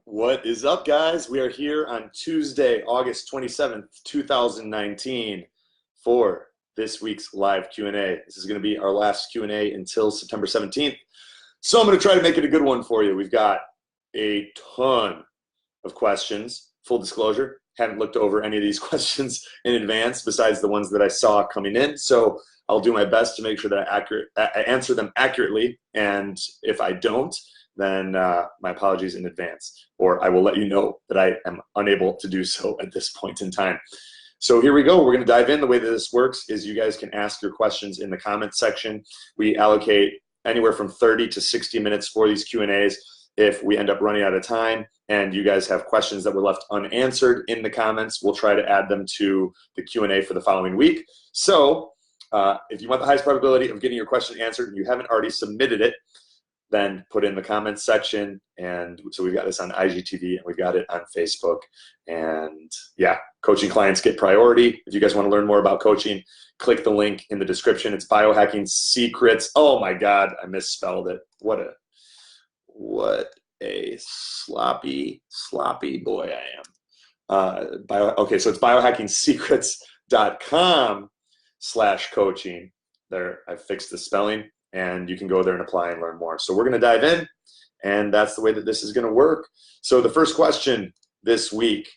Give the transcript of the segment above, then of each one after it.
What is up, guys? We are here on Tuesday, August 27th, 2019 for this week's live Q&A. This is going to be our last Q&A until September 17th. So I'm going to try to make it a good one for you. We've got a ton of questions. Full disclosure, haven't looked over any of these questions in advance besides the ones that I saw coming in. So I'll do my best to make sure that I answer them accurately. And if I don't, then my apologies in advance, or I will let you know that I am unable to do so at this point in time. So here we go. We're going to dive in. The way that this works is you guys can ask your questions in the comments section. We allocate anywhere from 30 to 60 minutes for these Q&As. If we end up running out of time and you guys have questions that were left unanswered in the comments, we'll try to add them to the Q&A for the following week. So if you want the highest probability of getting your question answered and you haven't already submitted it, then put in the comments section. And so we've got this on IGTV and we've got it on Facebook. And yeah, coaching clients get priority. If you guys want to learn more about coaching, click the link in the description. It's Biohacking Secrets. Oh my God, I misspelled it. What a sloppy boy I am. Okay, so it's biohackingsecrets.com/coaching. There, I fixed the spelling. And you can go there and apply and learn more. So we're going to dive in, and that's the way that this is going to work. So the first question this week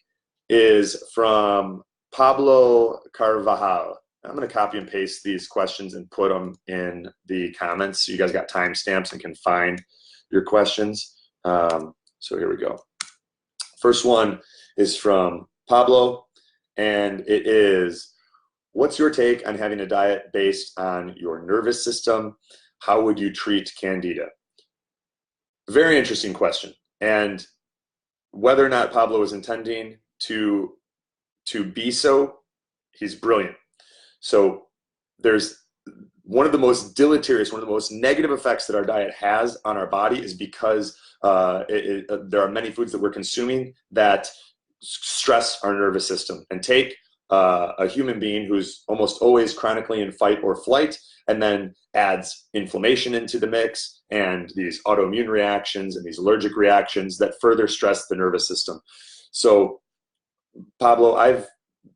is from Pablo Carvajal. I'm going to copy and paste these questions and put them in the comments so you guys got timestamps and can find your questions. So here we go. First one is from Pablo, and it is, what's your take on having a diet based on your nervous system? How would you treat Candida? Very interesting question. And whether or not Pablo is intending to be so, he's brilliant. So there's one of the most deleterious, one of the most negative effects that our diet has on our body is because there are many foods that we're consuming that stress our nervous system. And take a human being who's almost always chronically in fight or flight, and then adds inflammation into the mix and these autoimmune reactions and these allergic reactions that further stress the nervous system. So Pablo, I've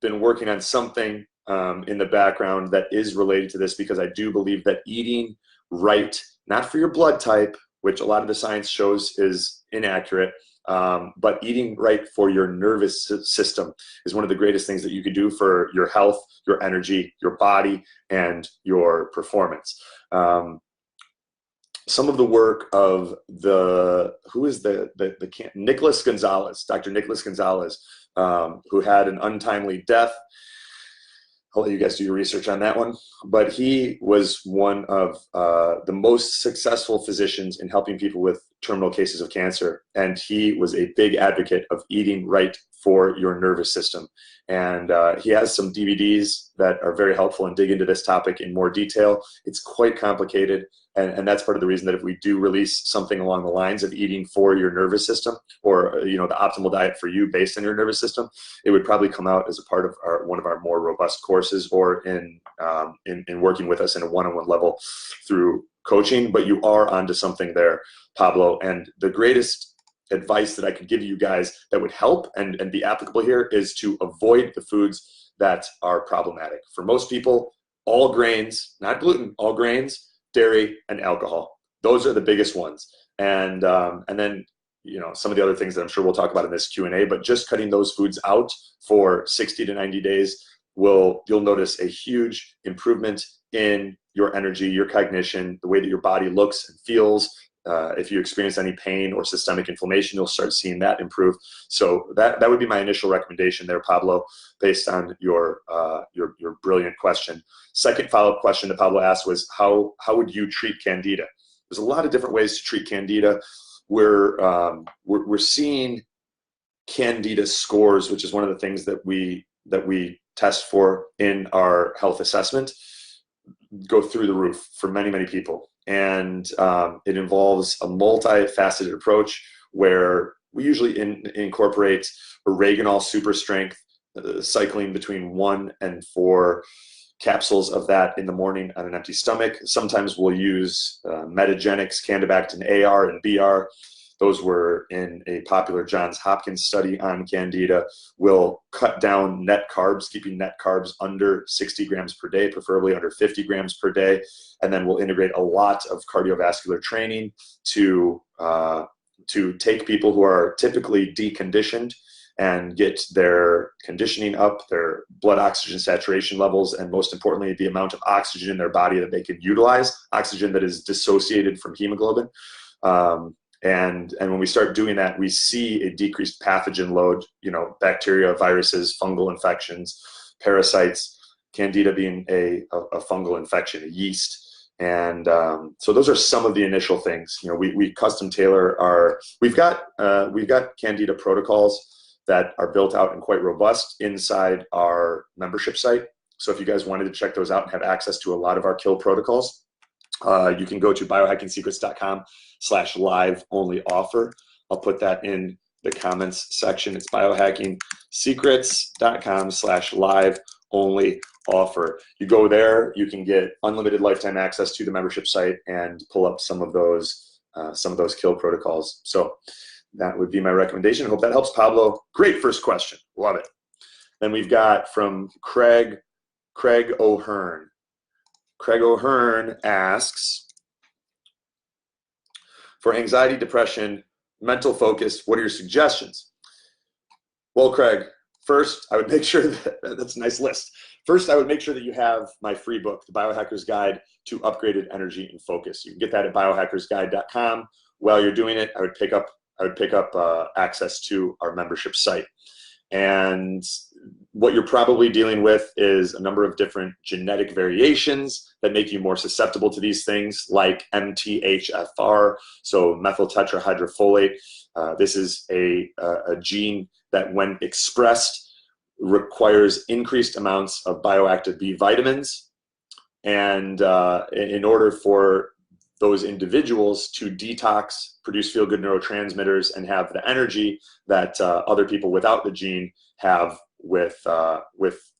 been working on something in the background that is related to this, because I do believe that eating right, not for your blood type, which a lot of the science shows is inaccurate, but eating right for your nervous system is one of the greatest things that you could do for your health, your energy, your body, and your performance. Some of the work of Nicholas Gonzalez, Dr. Nicholas Gonzalez, who had an untimely death. I'll let you guys do your research on that one. But he was one of the most successful physicians in helping people with terminal cases of cancer. And he was a big advocate of eating right for your nervous system. And he has some DVDs that are very helpful and dig into this topic in more detail. It's quite complicated. And that's part of the reason that if we do release something along the lines of eating for your nervous system, or the optimal diet for you based on your nervous system, it would probably come out as a part of one of our more robust courses, or in working with us in a one-on-one level through coaching. But you are onto something there, Pablo. And the greatest advice that I could give you guys that would help and be applicable here is to avoid the foods that are problematic. For most people, all grains, not gluten, all grains, dairy, and alcohol. Those are the biggest ones. And then, some of the other things that I'm sure we'll talk about in this Q&A, but just cutting those foods out for 60 to 90 days, you'll notice a huge improvement in your energy, your cognition, the way that your body looks and feels. If you experience any pain or systemic inflammation, you'll start seeing that improve. So that would be my initial recommendation there, Pablo, based on your brilliant question. Second follow-up question that Pablo asked was, how would you treat Candida? There's a lot of different ways to treat Candida. We're seeing Candida scores, which is one of the things that we test for in our health assessment, go through the roof for many, many people. And it involves a multifaceted approach where we usually incorporate oreganol super strength, cycling between 1 and 4 capsules of that in the morning on an empty stomach. Sometimes we'll use Metagenics, Candibactin AR and BR those were in a popular Johns Hopkins study on Candida, will cut down net carbs, keeping net carbs under 60 grams per day, preferably under 50 grams per day. And then we'll integrate a lot of cardiovascular training to take people who are typically deconditioned and get their conditioning up, their blood oxygen saturation levels, and most importantly, the amount of oxygen in their body that they can utilize, oxygen that is dissociated from hemoglobin. And when we start doing that, we see a decreased pathogen load, bacteria, viruses, fungal infections, parasites, Candida being a fungal infection, a yeast. And so those are some of the initial things. We custom tailor we've got Candida protocols that are built out and quite robust inside our membership site. So if you guys wanted to check those out and have access to a lot of our kill protocols, you can go to biohackingsecrets.com/live only offer. I'll put that in the comments section. It's biohackingsecrets.com/live only offer. You go there, you can get unlimited lifetime access to the membership site and pull up some of those kill protocols. So that would be my recommendation. I hope that helps, Pablo. Great first question. Love it. Then we've got from Craig O'Hearn. Craig O'Hearn asks, for anxiety, depression, mental focus, what are your suggestions? Well, Craig, first, I would make sure that's a nice list. First, I would make sure that you have my free book, The Biohacker's Guide to Upgraded Energy and Focus. You can get that at biohackersguide.com. While you're doing it, I would pick up access to our membership site. And what you're probably dealing with is a number of different genetic variations that make you more susceptible to these things, like MTHFR, so methyl tetrahydrofolate. This is a gene that, when expressed, requires increased amounts of bioactive B vitamins. And in order for those individuals to detox, produce feel-good neurotransmitters, and have the energy that other people without the gene have with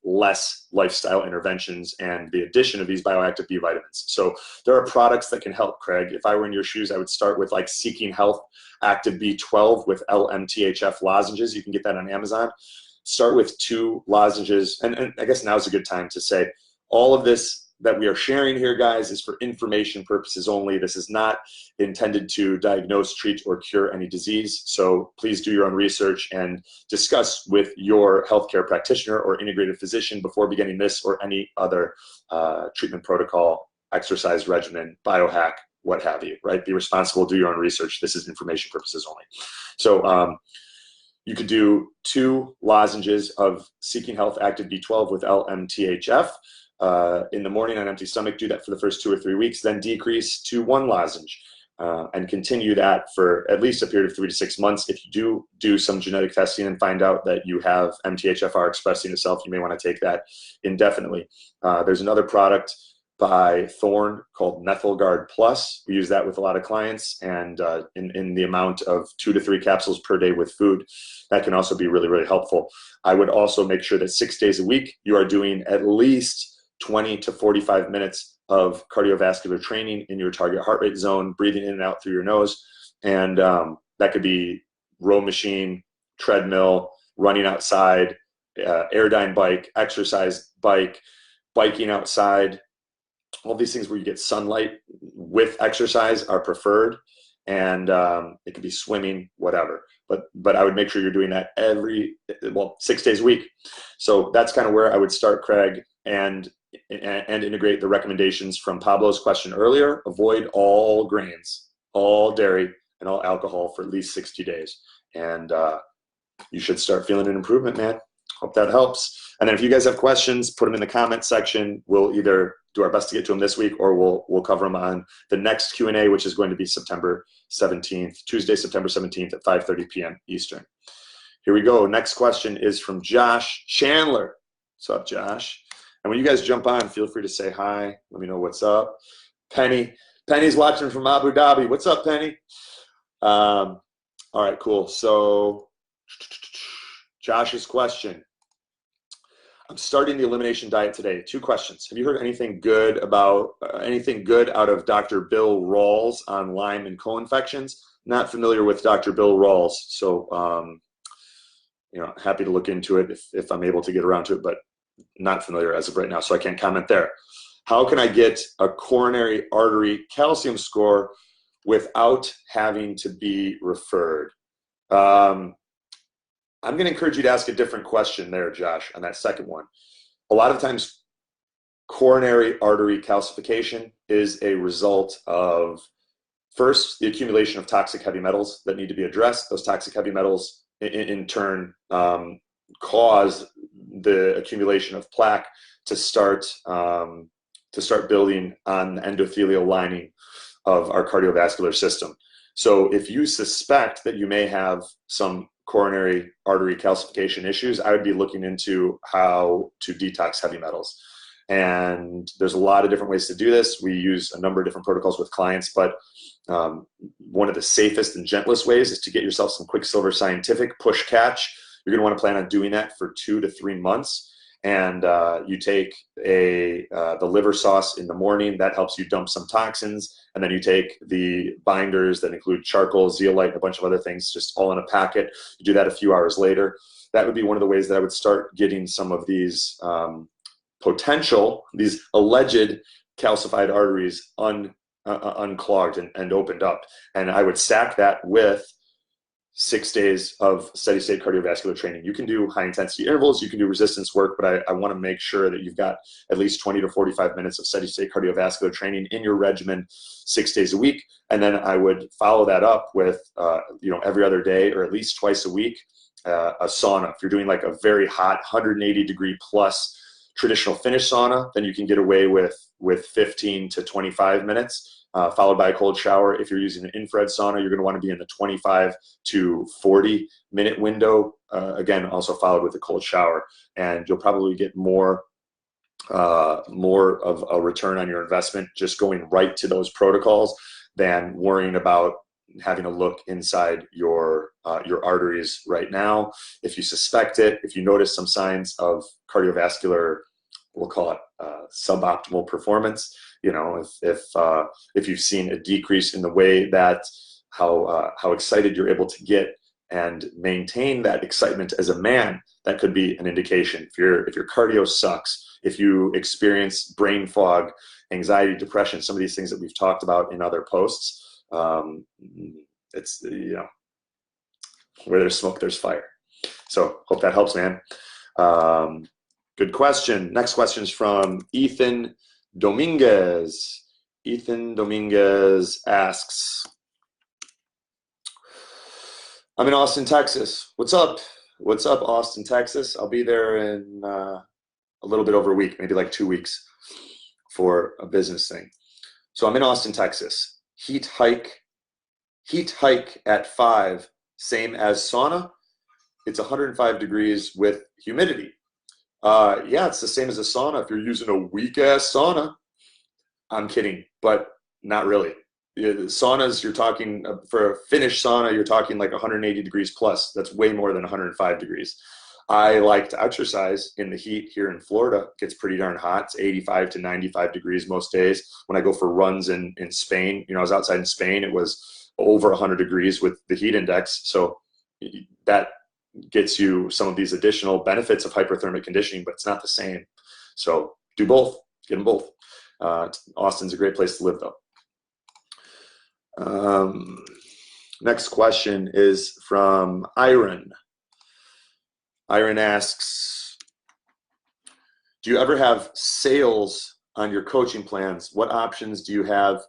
less lifestyle interventions and the addition of these bioactive B vitamins. So there are products that can help, Craig. If I were in your shoes, I would start with like Seeking Health Active B12 with LMTHF lozenges. You can get that on Amazon. Start with 2 lozenges. And I guess now's a good time to say all of this that we are sharing here, guys, is for information purposes only. This is not intended to diagnose, treat, or cure any disease. So please do your own research and discuss with your healthcare practitioner or integrated physician before beginning this or any other treatment protocol, exercise regimen, biohack, what have you, right? Be responsible, do your own research. This is information purposes only. So you could do 2 lozenges of Seeking Health Active B12 with LMTHF. In the morning on empty stomach, do that for the first 2 or 3 weeks, then decrease to 1 lozenge and continue that for at least a period of 3 to 6 months. If you do some genetic testing and find out that you have MTHFR expressing itself, you may want to take that indefinitely. There's another product by Thorne called MethylGuard Plus. We use that with a lot of clients, and in the amount of 2 to 3 capsules per day with food. That can also be really, really helpful. I would also make sure that 6 days a week you are doing at least 20 to 45 minutes of cardiovascular training in your target heart rate zone, breathing in and out through your nose. And that could be row machine, treadmill, running outside, Airdyne bike, exercise bike, biking outside. All these things where you get sunlight with exercise are preferred. And it could be swimming, whatever. But I would make sure you're doing that 6 days a week. So that's kind of where I would start, Craig, and integrate the recommendations from Pablo's question earlier. Avoid all grains, all dairy, and all alcohol for at least 60 days. And you should start feeling an improvement, man. Hope that helps. And then if you guys have questions, put them in the comment section. We'll either do our best to get to them this week, or we'll cover them on the next Q&A, which is going to be September 17th, Tuesday, September 17th at 5:30 p.m. Eastern. Here we go. Next question is from Josh Chandler. What's up, Josh? And when you guys jump on, feel free to say hi. Let me know what's up. Penny's watching from Abu Dhabi. What's up, Penny? All right, cool. So Josh's question. I'm starting the elimination diet today. 2 questions. Have you heard anything good out of Dr. Bill Rawls on Lyme and co-infections? not familiar with Dr. Bill Rawls, so happy to look into it if I'm able to get around to it, but not familiar as of right now, so I can't comment there. How can I get a coronary artery calcium score without having to be referred? I'm going to encourage you to ask a different question there, Josh, on that second one. A lot of times, coronary artery calcification is a result of, first, the accumulation of toxic heavy metals that need to be addressed. Those toxic heavy metals, in turn, cause the accumulation of plaque to start building on the endothelial lining of our cardiovascular system. So if you suspect that you may have some coronary artery calcification issues, I would be looking into how to detox heavy metals. And there's a lot of different ways to do this. We use a number of different protocols with clients, but one of the safest and gentlest ways is to get yourself some Quicksilver Scientific push catch. You're going to want to plan on doing that for 2 to 3 months. And you take the liver sauce in the morning. That helps you dump some toxins. And then you take the binders that include charcoal, zeolite, and a bunch of other things, just all in a packet. You do that a few hours later. That would be one of the ways that I would start getting some of these these alleged calcified arteries unclogged and opened up. And I would stack that with 6 days of steady state cardiovascular training. You can do high intensity intervals, you can do resistance work, but I want to make sure that you've got at least 20 to 45 minutes of steady state cardiovascular training in your regimen 6 days a week. And then I would follow that up with, every other day or at least twice a week, a sauna. If you're doing like a very hot 180 degree plus traditional Finnish sauna, then you can get away with 15 to 25 minutes. Followed by a cold shower. If you're using an infrared sauna, you're going to want to be in the 25 to 40 minute window. Again, also followed with a cold shower, and you'll probably get more of a return on your investment just going right to those protocols than worrying about having a look inside your arteries right now. If you suspect it, if you notice some signs of cardiovascular, we'll call it suboptimal performance. If you've seen a decrease in the way that how excited you're able to get and maintain that excitement as a man, that could be an indication. If your cardio sucks, if you experience brain fog, anxiety, depression, some of these things that we've talked about in other posts, it's where there's smoke, there's fire. So hope that helps, man. Good question. Next question is from Ethan Dominguez. Ethan Dominguez asks, I'm in Austin, Texas. What's up? What's up, Austin, Texas? I'll be there in a little bit over a week, maybe like 2 weeks for a business thing. So I'm in Austin, Texas. Heat hike at 5, same as sauna. It's 105 degrees with humidity. Yeah, it's the same as a sauna if you're using a weak-ass sauna. I'm kidding, but not really. The saunas, you're talking, for a Finnish sauna, you're talking like 180 degrees plus. That's way more than 105 degrees. I like to exercise in the heat here in Florida. It gets pretty darn hot. It's 85 to 95 degrees most days. When I go for runs in Spain, I was outside in Spain, it was over 100 degrees with the heat index. So that gets you some of these additional benefits of hyperthermic conditioning, but it's not the same. So do both, get them both. Austin's a great place to live though. Next question is from Iron. Iron asks, do you ever have sales on your coaching plans? What options do you have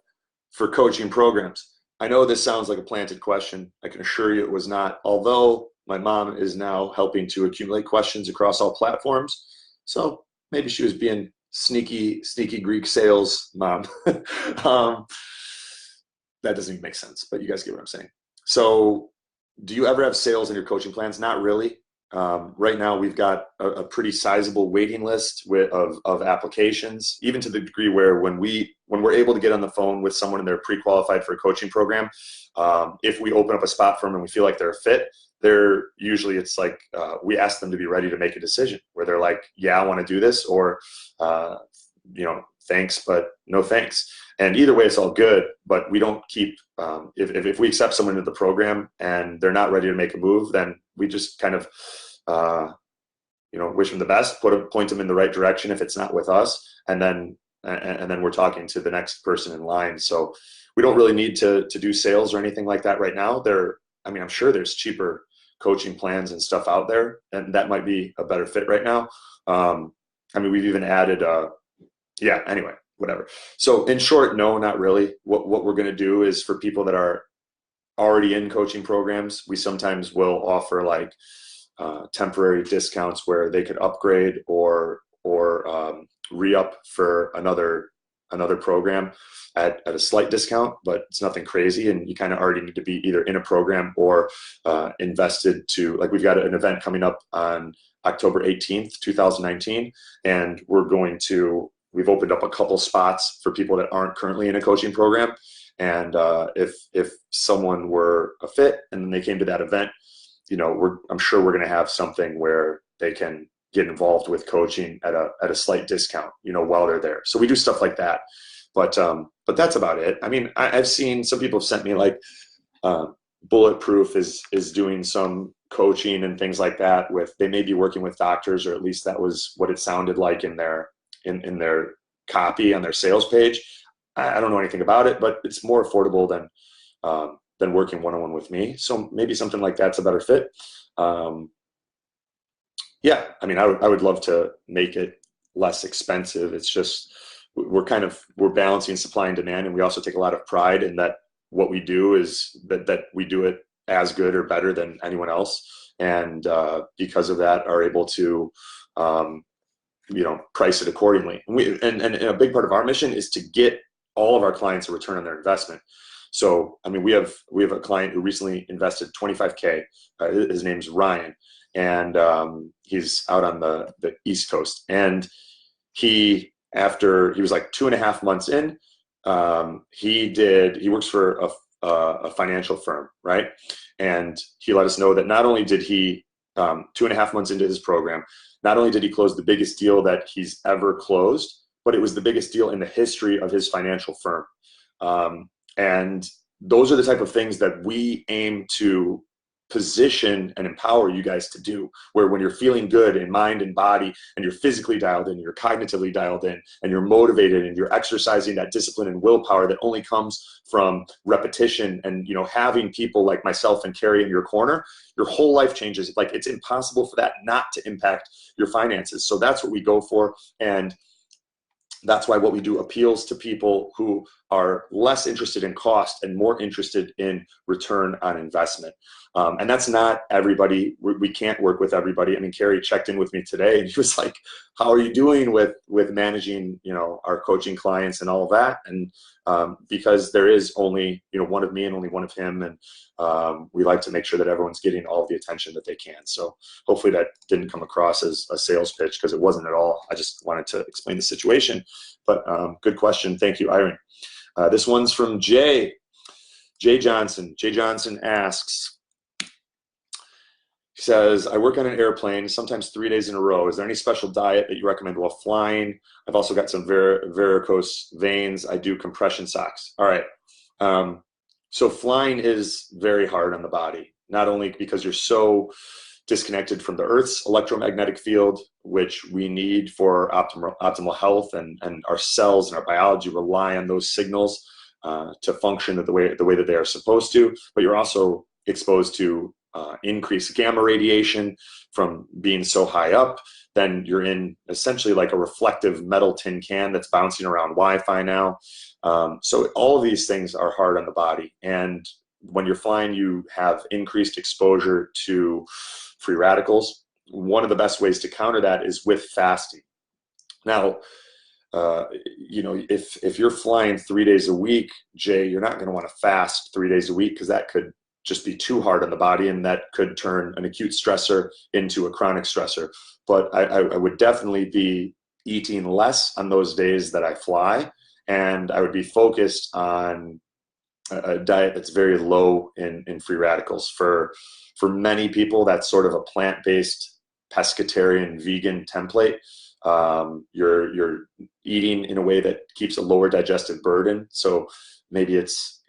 for coaching programs? I know this sounds like a planted question. I can assure you it was not, although my mom is now helping to accumulate questions across all platforms. So maybe she was being sneaky Greek sales mom. That doesn't even make sense, but you guys get what I'm saying. So do you ever have sales in your coaching plans? Not really. Right now we've got a pretty sizable waiting list of applications, even to the degree where when we're able to get on the phone with someone and they're pre-qualified for a coaching program, if we open up a spot for them and we feel like they're a fit, it's like we ask them to be ready to make a decision where they're like, yeah, I want to do this, or thanks, but no thanks. And either way, it's all good, but we don't keep, if we accept someone into the program and they're not ready to make a move, then we just kind of, wish them the best, point them in the right direction if it's not with us. And then we're talking to the next person in line. So we don't really need to do sales or anything like that right now. I'm sure there's cheaper coaching plans and stuff out there, and that might be a better fit right now. We've even added, anyway, whatever. So in short, no, not really. What we're going to do is, for people that are already in coaching programs, we sometimes will offer like temporary discounts where they could upgrade or re-up for another program at a slight discount, but it's nothing crazy. And you kind of already need to be either in a program or invested to, like, we've got an event coming up on October 18th, 2019. And we've opened up a couple spots for people that aren't currently in a coaching program. And if someone were a fit and then they came to that event, I'm sure we're going to have something where they can get involved with coaching at a slight discount, while they're there. So we do stuff like that. But that's about it. I've seen some people have sent me like Bulletproof is doing some coaching and things like that they may be working with doctors, or at least that was what it sounded like in their copy on their sales page. I don't know anything about it, but it's more affordable than working one-on-one with me. So maybe something like that's a better fit. I would love to make it less expensive. It's just, we're balancing supply and demand. And we also take a lot of pride in that what we do is that we do it as good or better than anyone else. And because of that, are able to, price it accordingly. And a big part of our mission is to get all of our clients a return on their investment. So, we have a client who recently invested $25K. His name's Ryan, and he's out on the East Coast. And he was like 2.5 months in, he works for a financial firm, right? And he let us know that not only did he, 2.5 months into his program, not only did he close the biggest deal that he's ever closed, but it was the biggest deal in the history of his financial firm. And those are the type of things that we aim to position and empower you guys to do, where when you're feeling good in mind and body, and you're physically dialed in, you're cognitively dialed in, and you're motivated, and you're exercising that discipline and willpower that only comes from repetition, and having people like myself and Carrie in your corner, your whole life changes. Like, it's impossible for that not to impact your finances. So that's what we go for. And that's why what we do appeals to people who are less interested in cost and more interested in return on investment. And that's not everybody. We can't work with everybody. Carrie checked in with me today, and he was like, how are you doing with managing, our coaching clients and all of that? And because there is only, one of me and only one of him. And we like to make sure that everyone's getting all of the attention that they can. So hopefully that didn't come across as a sales pitch, because it wasn't at all. I just wanted to explain the situation. But good question. Thank you, Irene. This one's from Jay Johnson. Jay Johnson asks, he says, I work on an airplane, sometimes 3 days in a row. Is there any special diet that you recommend while flying? I've also got some varicose veins. I do compression socks. All right. So flying is very hard on the body, not only because you're so disconnected from the Earth's electromagnetic field, which we need for optimal health, and our cells and our biology rely on those signals to function the way that they are supposed to. But you're also exposed to increased gamma radiation from being so high up. Then you're in essentially like a reflective metal tin can that's bouncing around Wi-Fi now. So all of these things are hard on the body. And when you're flying, you have increased exposure to free radicals. One of the best ways to counter that is with fasting. Now, if you're flying 3 days a week, Jay, you're not going to want to fast 3 days a week, because that could just be too hard on the body, and that could turn an acute stressor into a chronic stressor. But I would definitely be eating less on those days that I fly, and I would be focused on a diet that's very low in free radicals. For many people, that's sort of a plant-based pescatarian vegan template. You're eating in a way that keeps a lower digestive burden. So maybe it's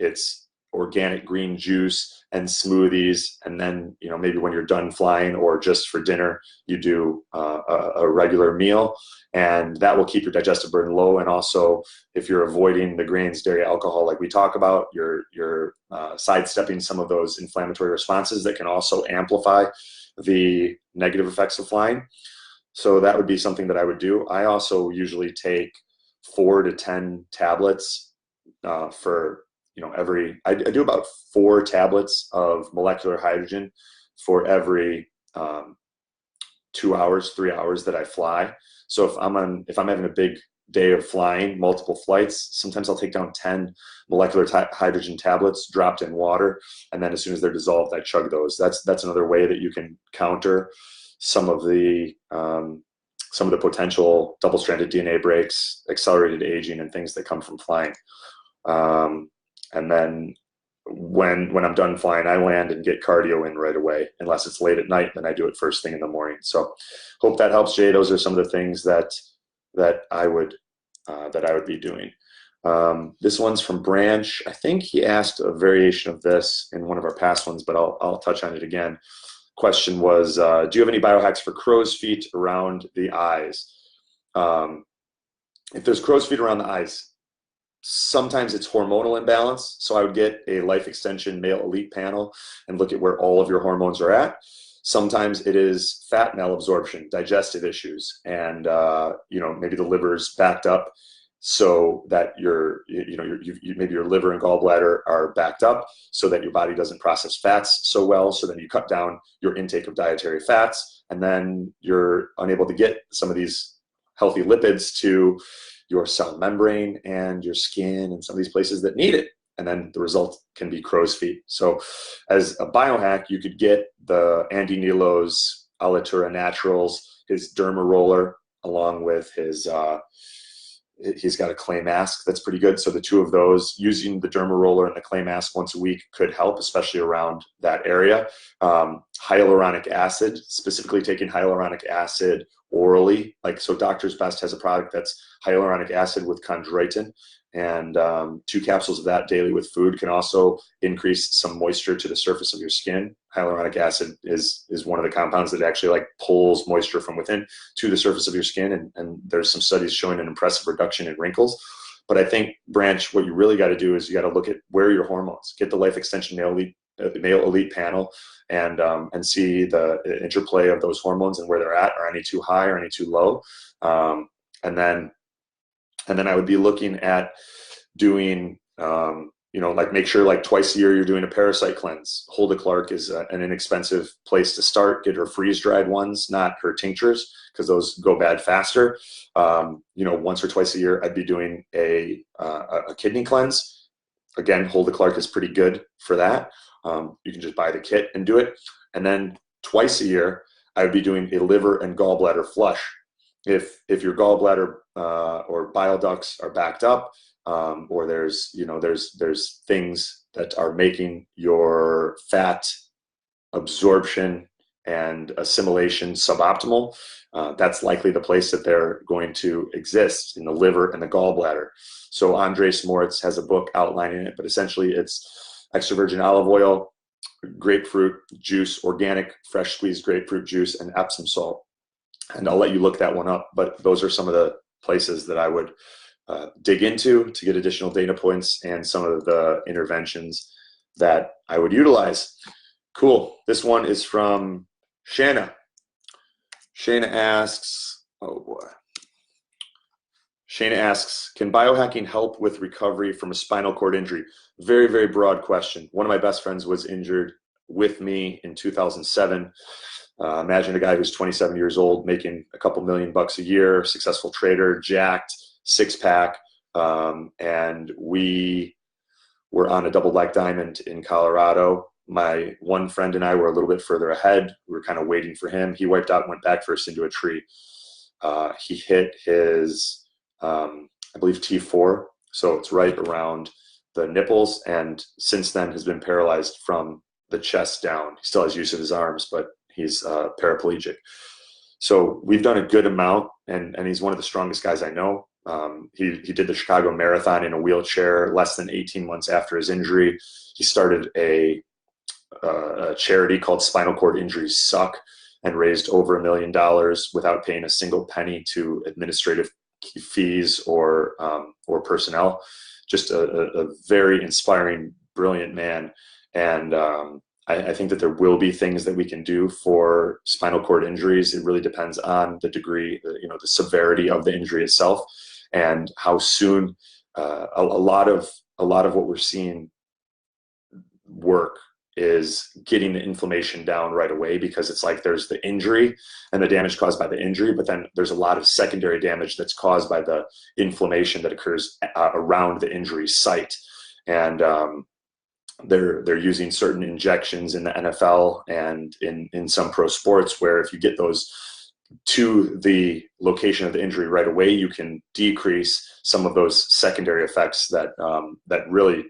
organic green juice and smoothies, and then maybe when you're done flying or just for dinner, you do a regular meal, and that will keep your digestive burden low. And also, if you're avoiding the grains, dairy, alcohol, like we talk about, you're sidestepping some of those inflammatory responses that can also amplify the negative effects of flying. So that would be something that I would do. I also usually take 4 to 10 tablets for I do about 4 tablets of molecular hydrogen for every 2 hours, 3 hours that I fly. So if I'm having a big day of flying, multiple flights, sometimes I'll take down 10 molecular hydrogen tablets dropped in water, and then as soon as they're dissolved, I chug those. That's another way that you can counter some of the potential double-stranded DNA breaks, accelerated aging, and things that come from flying. And then when I'm done flying, I land and get cardio in right away. Unless it's late at night, then I do it first thing in the morning. So hope that helps, Jay. Those are some of the things that I would be doing. This one's from Branch. I think he asked a variation of this in one of our past ones, but I'll touch on it again. Question was, do you have any biohacks for crow's feet around the eyes? If there's crow's feet around the eyes, sometimes it's hormonal imbalance. So I would get a Life Extension Male Elite panel and look at where all of your hormones are at. Sometimes it is fat malabsorption, digestive issues, and maybe the liver's backed up, so that maybe your liver and gallbladder are backed up, so that your body doesn't process fats so well. So then you cut down your intake of dietary fats, and then you're unable to get some of these healthy lipids to your cell membrane and your skin and some of these places that need it. And then the result can be crow's feet. So as a biohack, you could get the Andy Nilo's Alitura Naturals, his derma roller, along with his, he's got a clay mask that's pretty good. So the two of those, using the derma roller and the clay mask once a week, could help, especially around that area. Hyaluronic acid, specifically taking hyaluronic acid orally, so Doctor's Best has a product that's hyaluronic acid with chondroitin, and 2 capsules of that daily with food can also increase some moisture to the surface of your skin. Hyaluronic acid is one of the compounds that actually pulls moisture from within to the surface of your skin, and there's some studies showing an impressive reduction in wrinkles. But I think, Branch, what you really got to do is you got to look at where are your hormones. Get the Life Extension Male Elite panel and see the interplay of those hormones and where they're at. Are any too high or any too low? And then I would be looking at doing, make sure twice a year you're doing a parasite cleanse. Hulda Clark is an inexpensive place to start. Get her freeze-dried ones, not her tinctures, because those go bad faster. Once or twice a year, I'd be doing a kidney cleanse. Again, Hulda Clark is pretty good for that. You can just buy the kit and do it. And then twice a year, I would be doing a liver and gallbladder flush. If your gallbladder or bile ducts are backed up, or there's things that are making your fat absorption and assimilation suboptimal, that's likely the place that they're going to exist, in the liver and the gallbladder. So Andres Moritz has a book outlining it, but essentially it's extra virgin olive oil, grapefruit juice, organic fresh squeezed grapefruit juice, and Epsom salt. And I'll let you look that one up, but those are some of the places that I would dig into to get additional data points and some of the interventions that I would utilize. Cool. This one is from Shanna. Shanna asks, oh boy. Shana asks, can biohacking help with recovery from a spinal cord injury? Very, very broad question. One of my best friends was injured with me in 2007. Imagine a guy who's 27 years old, making a couple $1,000,000 a year, successful trader, jacked, six-pack, and we were on a double black diamond in Colorado. My one friend and I were a little bit further ahead. We were kind of waiting for him. He wiped out and went back first into a tree. He hit his, I believe, T4, so it's right around the nipples, and since then has been paralyzed from the chest down. He still has use of his arms, but he's paraplegic. So we've done a good amount, and he's one of the strongest guys I know. He did the Chicago Marathon in a wheelchair less than 18 months after his injury. He started a charity called Spinal Cord Injuries Suck and raised over $1 million without paying a single penny to administrative fees or personnel. Just a very inspiring, brilliant man. And I think that there will be things that we can do for spinal cord injuries. It really depends on the degree, the severity of the injury itself, and how soon. A lot of what we're seeing work is getting the inflammation down right away, because it's like there's the injury and the damage caused by the injury, but then there's a lot of secondary damage that's caused by the inflammation that occurs around the injury site. And they're using certain injections in the NFL and in some pro sports, where if you get those to the location of the injury right away, you can decrease some of those secondary effects that really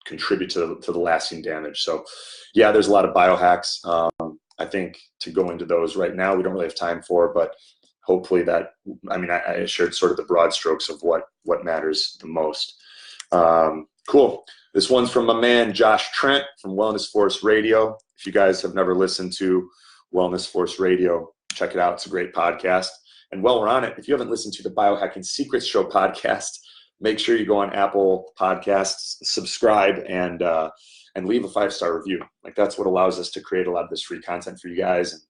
contribute to the lasting damage. So yeah, there's a lot of biohacks. I think to go into those right now, we don't really have time for, but hopefully I shared sort of the broad strokes of what matters the most. Cool. This one's from my man, Josh Trent from Wellness Force Radio. If you guys have never listened to Wellness Force Radio, check it out. It's a great podcast. And while we're on it, if you haven't listened to the Biohacking Secrets Show podcast, make sure you go on Apple Podcasts, subscribe, and leave a 5-star review. Like, that's what allows us to create a lot of this free content for you guys,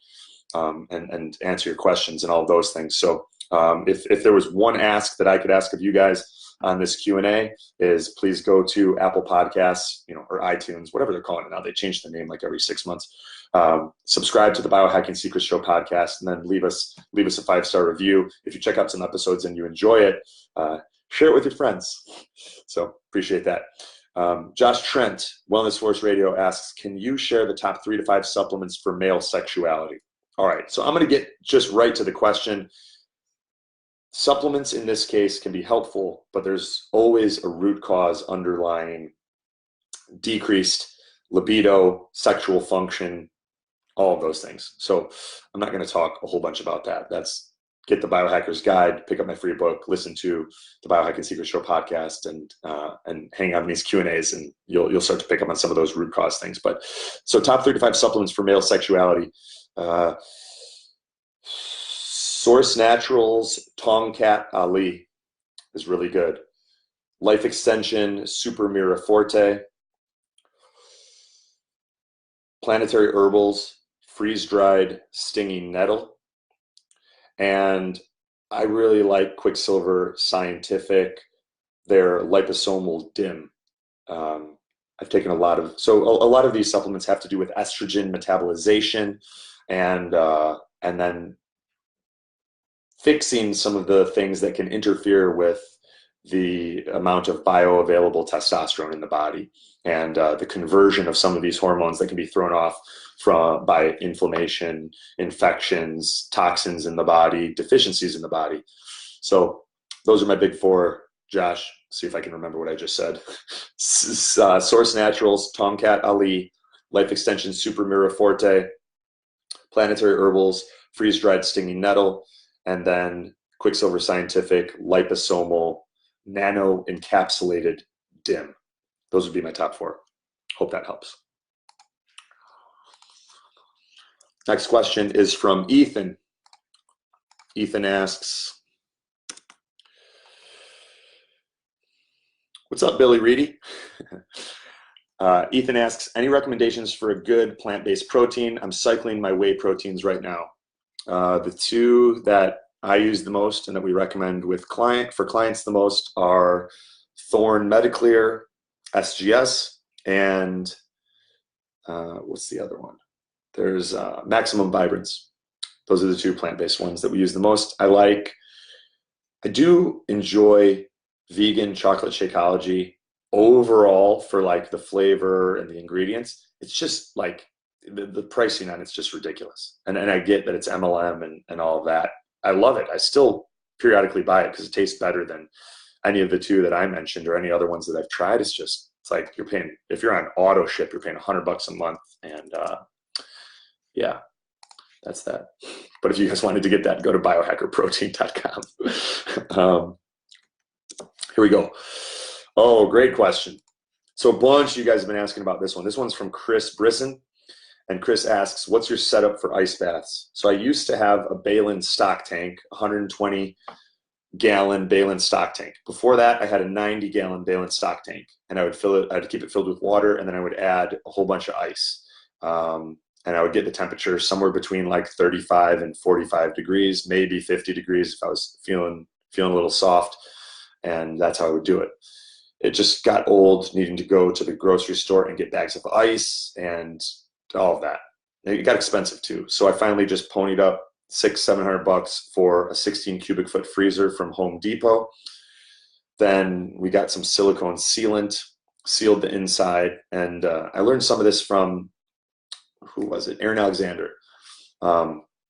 and answer your questions and all of those things. So if there was one ask that I could ask of you guys on this Q&A, is please go to Apple Podcasts, or iTunes, whatever they're calling it now. They change the name like every 6 months. Subscribe to the Biohacking Secrets Show podcast, and then leave us a 5-star review. If you check out some episodes and you enjoy it, share it with your friends. So appreciate that. Josh Trent, Wellness Force Radio, asks, can you share the top 3 to 5 supplements for male sexuality? All right, so I'm going to get just right to the question. Supplements in this case can be helpful, but there's always a root cause underlying decreased libido, sexual function, all of those things. So I'm not going to talk a whole bunch about that. That's get the Biohacker's Guide, pick up my free book, listen to the Biohacking Secret Show podcast, and hang out in these Q&As, and you'll start to pick up on some of those root cause things. But so top 3 to 5 supplements for male sexuality. Source Naturals Tomcat Ali is really good. Life Extension Super Mira Forte. Planetary Herbals Freeze-Dried Stinging Nettle. And I really like Quicksilver Scientific, their liposomal DIM. I've taken a lot of these supplements have to do with estrogen metabolization, and then fixing some of the things that can interfere with the amount of bioavailable testosterone in the body, and the conversion of some of these hormones that can be thrown off by inflammation, infections, toxins in the body, deficiencies in the body. So those are my big 4, Josh. See if I can remember what I just said. Source Naturals, Tomcat Ali, Life Extension Super Mira Forte, Planetary Herbals, Freeze-Dried Stinging Nettle, and then Quicksilver Scientific liposomal nano encapsulated DIM. Those would be my top 4. Hope that helps. Next question is from Ethan. Ethan asks, what's up, Billy Reedy? Ethan asks, any recommendations for a good plant-based protein? I'm cycling my whey proteins right now. The 2 that I use the most and that we recommend for clients the most are Thorne Mediclear SGS and what's the other one? There's Maximum Vibrance. Those are the 2 plant-based ones that we use the most. I do enjoy vegan chocolate Shakeology overall for like the flavor and the ingredients. It's just like the pricing on it's just ridiculous. And I get that it's MLM and all of that. I love it. I still periodically buy it because it tastes better than any of the 2 that I mentioned or any other ones that I've tried. It's like you're paying, if you're on auto ship, you're paying $100 a month. And yeah, that's that. But if you guys wanted to get that, go to biohackerprotein.com. Here we go. Oh, great question. So a bunch of you guys have been asking about this one. This one's from Chris Brisson. And Chris asks, what's your setup for ice baths? So I used to have a Balin stock tank, 120-gallon Balin stock tank. Before that, I had a 90-gallon Balin stock tank, and I would fill it. I'd keep it filled with water, and then I would add a whole bunch of ice. And I would get the temperature somewhere between like 35 and 45 degrees, maybe 50 degrees if I was feeling a little soft, and that's how I would do it. It just got old, needing to go to the grocery store and get bags of ice and all of that. It got expensive too. So I finally just ponied up $600-700 for a 16 cubic foot freezer from Home Depot. Then we got some silicone sealant, sealed the inside. And I learned some of this from, who was it? Aaron Alexander.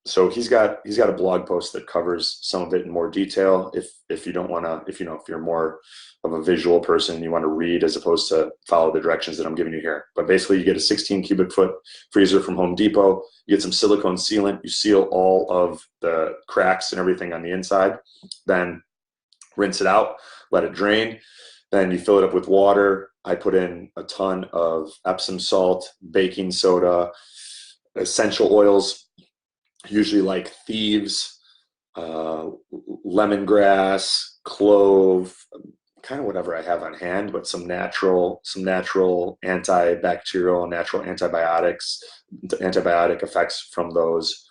So he's got a blog post that covers some of it in more detail. If you don't want to, if you're more of a visual person, you want to read as opposed to follow the directions that I'm giving you here. But basically, you get a 16 cubic foot freezer from Home Depot. You get some silicone sealant. You seal all of the cracks and everything on the inside. Then rinse it out, let it drain. Then you fill it up with water. I put in a ton of Epsom salt, baking soda, essential oils, usually like thieves, lemongrass, clove, kind of whatever I have on hand, but some natural antibacterial, natural antibiotic effects from those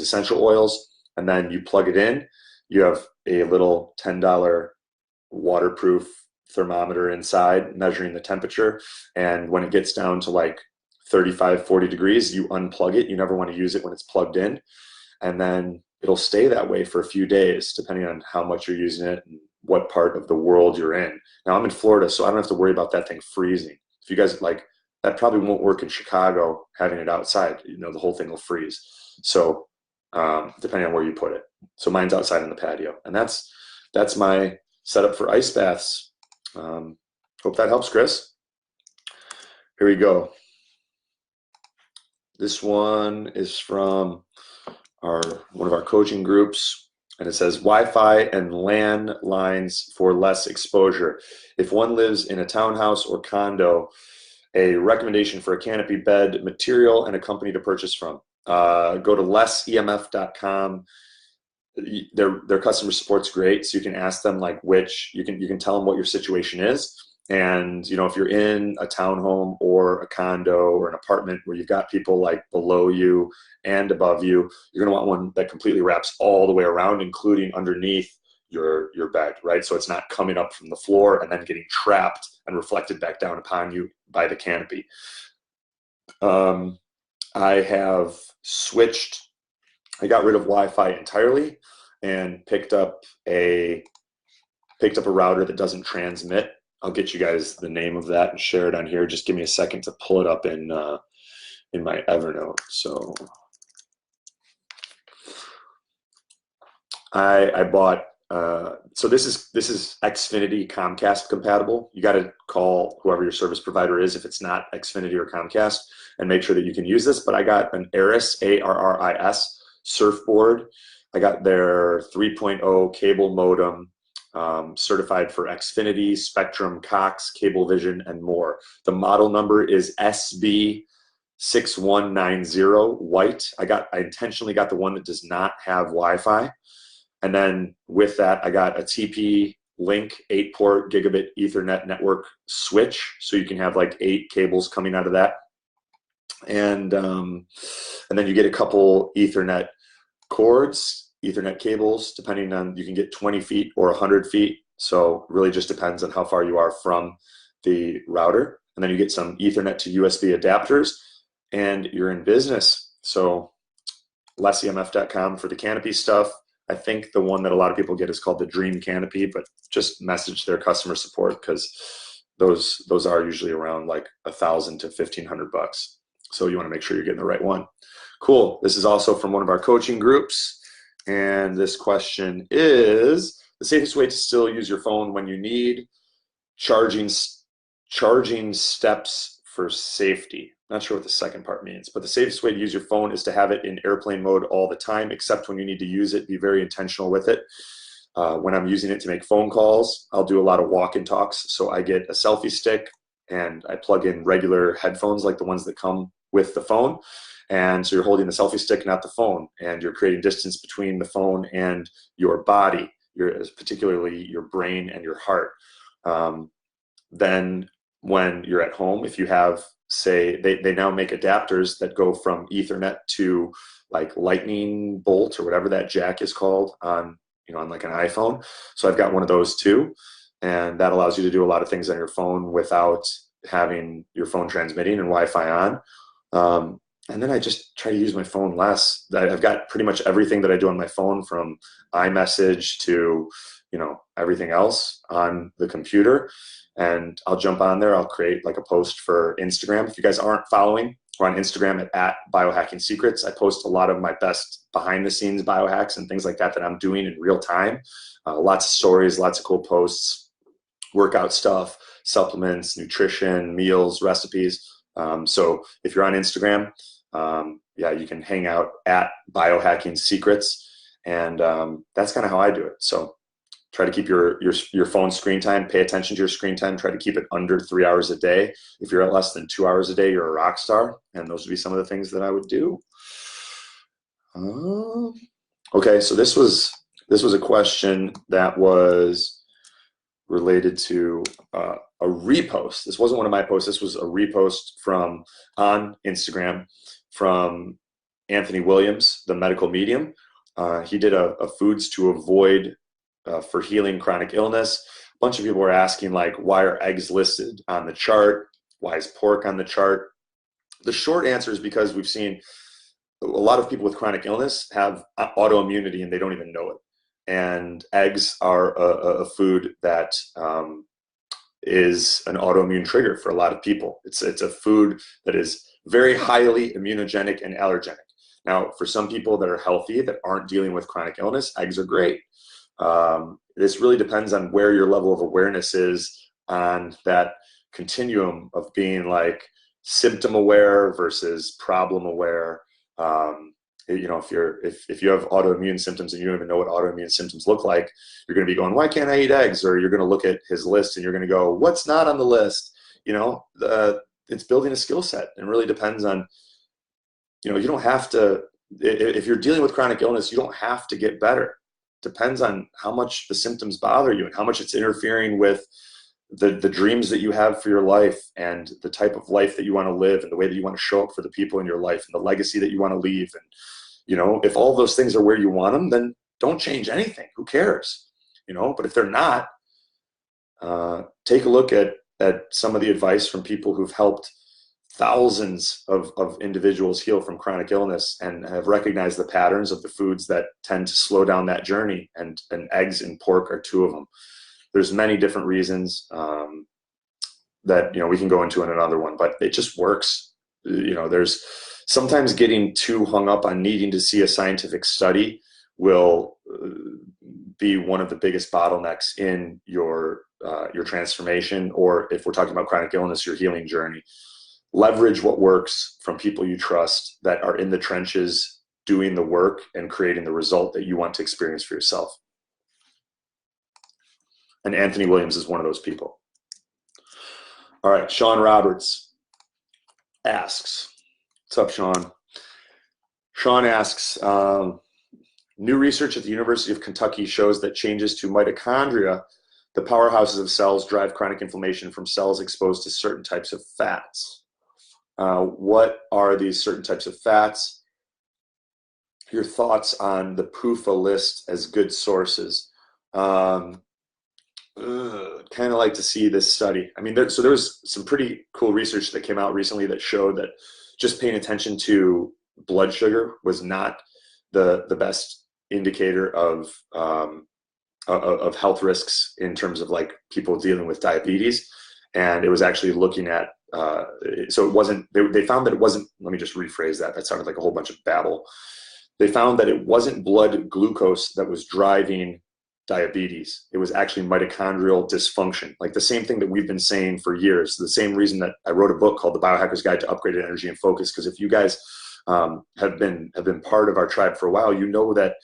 essential oils. And then you plug it in. You have a little $10 waterproof thermometer inside measuring the temperature. And when it gets down to like 35-40 degrees, you unplug it. You never want to use it when it's plugged in. And then it'll stay that way for a few days, depending on how much you're using it and what part of the world you're in. Now, I'm in Florida, so I don't have to worry about that thing freezing. If you guys like, that probably won't work in Chicago, having it outside. The whole thing will freeze. So depending on where you put it. So mine's outside in the patio. And that's my setup for ice baths. Hope that helps, Chris. Here we go. This one is from one of our coaching groups, and it says Wi-Fi and LAN lines for less exposure. If one lives in a townhouse or condo, a recommendation for a canopy bed material and a company to purchase from. Go to lessemf.com. Their customer support's great, so you can ask them like you can tell them what your situation is. And if you're in a townhome or a condo or an apartment where you've got people like below you and above you, you're gonna want one that completely wraps all the way around, including underneath your bed, right? So it's not coming up from the floor and then getting trapped and reflected back down upon you by the canopy. I have switched. I got rid of Wi-Fi entirely and picked up a router that doesn't transmit. I'll get you guys the name of that and share it on here. Just give me a second to pull it up in my Evernote. So I bought. So this is Xfinity Comcast compatible. You got to call whoever your service provider is if it's not Xfinity or Comcast and make sure that you can use this. But I got an Arris, ARRIS surfboard. I got their 3.0 cable modem, certified for Xfinity, Spectrum, Cox, Cablevision, and more. The model number is SB6190 white. I intentionally got the one that does not have Wi-Fi. And then with that, I got a TP-Link 8-port gigabit Ethernet network switch, so you can have like 8 cables coming out of that. And then you get a couple Ethernet cords, Ethernet cables, depending on, you can get 20 feet or 100 feet. So it really just depends on how far you are from the router. And then you get some Ethernet to USB adapters, and you're in business. So lessemf.com for the canopy stuff. I think the one that a lot of people get is called the Dream Canopy, but just message their customer support because those are usually around like $1,000 to $1,500. So you want to make sure you're getting the right one. Cool. This is also from one of our coaching groups. And this question is, the safest way to still use your phone when you need charging steps for safety. Not sure what the second part means, but the safest way to use your phone is to have it in airplane mode all the time, except when you need to use it. Be very intentional with it. When I'm using it to make phone calls, I'll do a lot of walk and talks. So I get a selfie stick and I plug in regular headphones like the ones that come with the phone. And so you're holding the selfie stick, not the phone, and you're creating distance between the phone and your body, particularly your brain and your heart. Then when you're at home, if you have, say, they now make adapters that go from Ethernet to like lightning bolt or whatever that jack is called on, on like an iPhone. So I've got one of those too. And that allows you to do a lot of things on your phone without having your phone transmitting and Wi-Fi on. And then I just try to use my phone less. I've got pretty much everything that I do on my phone, from iMessage to, everything else on the computer. And I'll jump on there. I'll create like a post for Instagram. If you guys aren't following, we're on Instagram at Biohacking Secrets. I post a lot of my best behind the scenes biohacks and things like that I'm doing in real time. Lots of stories, lots of cool posts, workout stuff, supplements, nutrition, meals, recipes. So if you're on Instagram, you can hang out at Biohacking Secrets, and that's kind of how I do it. So try to keep your phone screen time, pay attention to your screen time, try to keep it under 3 hours a day. If you're at less than 2 hours a day, you're a rock star. And those would be some of the things that I would do. Okay, so this was a question that was related to a repost. This wasn't one of my posts. This was a repost on Instagram from Anthony Williams, the medical medium. He did a foods to avoid for healing chronic illness. A bunch of people were asking, like, why are eggs listed on the chart? Why is pork on the chart? The short answer is because we've seen a lot of people with chronic illness have autoimmunity and they don't even know it. And eggs are a food that is an autoimmune trigger for a lot of people. It's a food that is very highly immunogenic and allergenic. Now, for some people that are healthy, that aren't dealing with chronic illness, eggs are great. This really depends on where your level of awareness is on that continuum of being like symptom aware versus problem aware. If you have autoimmune symptoms and you don't even know what autoimmune symptoms look like, you're going to be going, why can't I eat eggs? Or you're going to look at his list and you're going to go, what's not on the list? It's building a skill set, and really depends on, you don't have to, if you're dealing with chronic illness, you don't have to get better. Depends on how much the symptoms bother you and how much it's interfering with the dreams that you have for your life and the type of life that you want to live and the way that you want to show up for the people in your life and the legacy that you want to leave. And, if all those things are where you want them, then don't change anything. Who cares? But if they're not, take a look at some of the advice from people who've helped thousands of individuals heal from chronic illness and have recognized the patterns of the foods that tend to slow down that journey. And eggs and pork are two of them. There's many different reasons that, we can go into in another one, but it just works. There's sometimes getting too hung up on needing to see a scientific study will be one of the biggest bottlenecks in your transformation, or if we're talking about chronic illness, your healing journey. Leverage what works from people you trust that are in the trenches doing the work and creating the result that you want to experience for yourself. And Anthony Williams is one of those people. All right, Sean Roberts asks, what's up, Sean? Sean asks, new research at the University of Kentucky shows that changes to mitochondria, the powerhouses of cells, drive chronic inflammation from cells exposed to certain types of fats. What are these certain types of fats? Your thoughts on the PUFA list as good sources. Kind of like to see this study. I mean, there was some pretty cool research that came out recently that showed that just paying attention to blood sugar was not the best indicator of health risks in terms of like people dealing with diabetes. And it was actually looking at, so it wasn't, they found that it wasn't, let me just rephrase that. That sounded like a whole bunch of babble. They found that it wasn't blood glucose that was driving diabetes. It was actually mitochondrial dysfunction, like the same thing that we've been saying for years. The same reason that I wrote a book called The Biohacker's Guide to Upgraded Energy and Focus, because if you guys have been part of our tribe for a while, you know that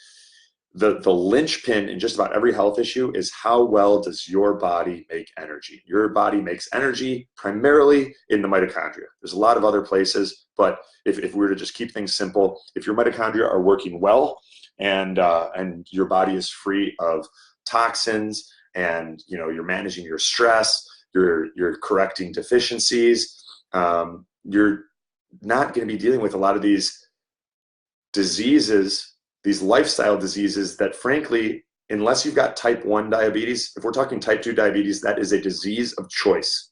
the linchpin in just about every health issue is how well does your body make energy. Your body makes energy primarily in the mitochondria. There's a lot of other places, but if we were to just keep things simple, if your mitochondria are working well and your body is free of toxins, and you're managing your stress, you're correcting deficiencies, you're not going to be dealing with a lot of these diseases, these lifestyle diseases that, frankly, unless you've got type 1 diabetes, if we're talking type 2 diabetes, that is a disease of choice.